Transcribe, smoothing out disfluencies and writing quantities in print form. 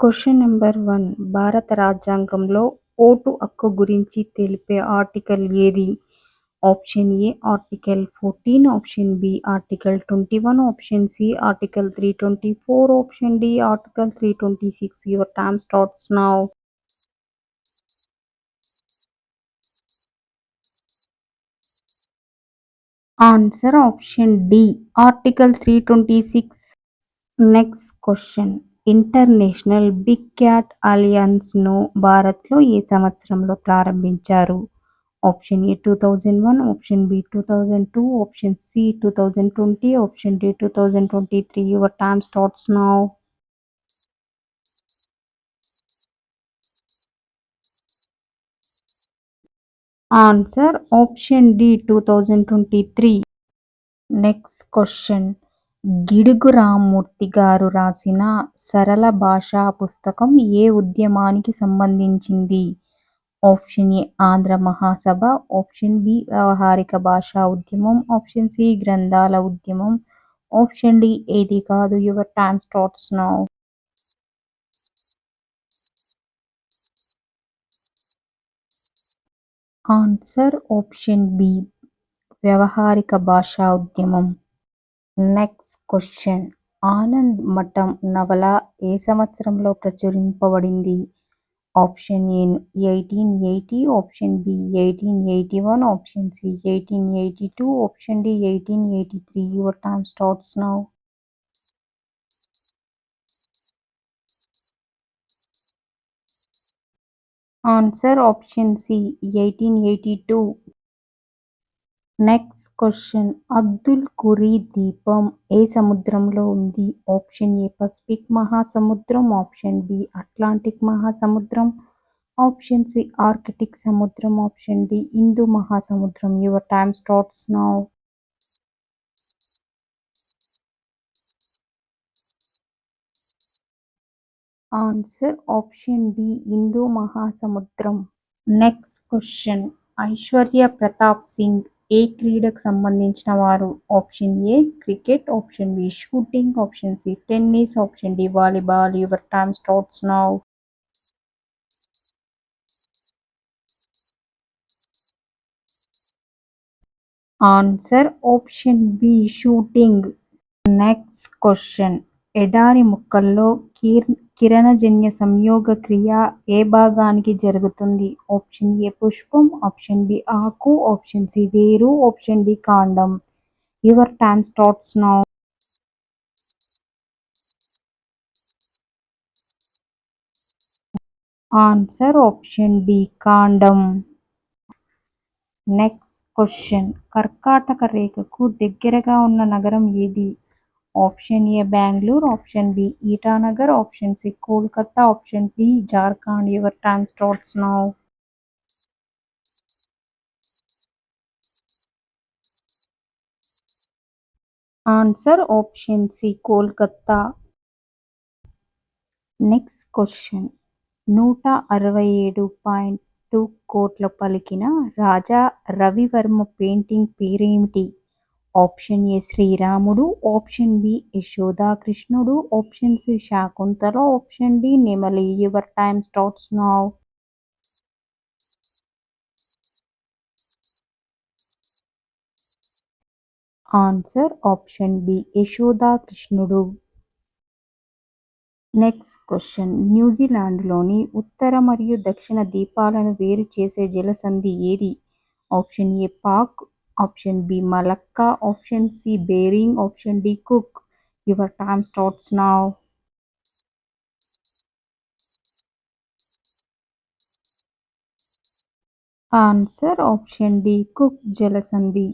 Question number 1 భారత రాజ్యాంగంలో vote హక్కు గురించి తెలిపే ఆర్టికల్ ఏది? Option A article 14, option B article 21, option C article 324, option D article 326. Your time starts now. Answer option D, article 326. Next question international big cat అలయన్స్ను భారత్లో ఏ సంవత్సరంలో ప్రారంభించారు? Option A 2001, option B 2002, option C 2020, option D 2023. Your time starts now. Answer option D 2023. Next question Gidugu Rammurthy garu రాసిన సరళ భాషా పుస్తకం ఏ ఉద్యమానికి సంబంధించింది? Option A Andhra Mahasabha, option B వ్యవహారిక భాషా ఉద్యమం, ఆప్షన్ సి గ్రంథాల ఉద్యమం, ఆప్షన్ డి ఏది కాదు. Your time starts now. Answer option B వ్యవహారిక భాషా ఉద్యమం. నెక్స్ట్ క్వశ్చన్ ఆనంద్ మఠం నవల ఏ సంవత్సరంలో ప్రచురింపబడింది? Option A 1880, option B 1881, option C 1882, option D 1883. Your time starts now. Answer option C 1882. Next question Abdul Kuri ద్వీపం ఏ సముద్రంలో ఉంది? ఆప్షన్ ఏ పసిఫిక్ మహాసముద్రం, ఆప్షన్ బి అట్లాంటిక్ మహాసముద్రం, ఆప్షన్ సి ఆర్కిటిక్ సముద్రం, ఆప్షన్ డి హిందూ మహాసముద్రం. Your time starts now. Answer option D Hindu మహాసముద్రం. Next question Aishwarya Pratap Singh ఏ క్రీడకు సంబంధించిన వారు? Option A cricket, option B shooting, option C tennis, option D volleyball. Your time starts now. Answer option B shooting. Next question ఎడారి మొక్కల్లో కిరణజన్య సంయోగ క్రియ ఏ భాగానికి జరుగుతుంది? ఆప్షన్ ఏ పుష్పం, ఆప్షన్ బి ఆకు, ఆప్షన్ సి వేరు, ఆప్షన్ డి కాండం. Your time starts now. Answer option D కాండం. నెక్స్ట్ క్వశ్చన్ కర్కాటక రేఖకు దగ్గరగా ఉన్న నగరం ఏది? Option A Bengaluru, option B Itanagar, option C Kolkata, option D Jharkhand. Your time starts now. Answer option C Kolkata. Next question 167.2 కోట్ల పలికిన రాజా రవివర్మ పెయింటింగ్ పేరేమిటి? ఆప్షన్ ఏ శ్రీరాముడు, ఆప్షన్ బి యశోదాకృష్ణుడు, option C Shakuntala, option D నెమలి. Your time starts now. Answer option B యశోదాకృష్ణుడు. Next question న్యూజిలాండ్లోని ఉత్తర మరియు దక్షిణ ద్వీపాలను వేరు చేసే జలసంధి ఏది? Option A Palk, option B Malacca, option C Bering, option D Cook. Your time starts now. Answer option D Cook జలసంధి.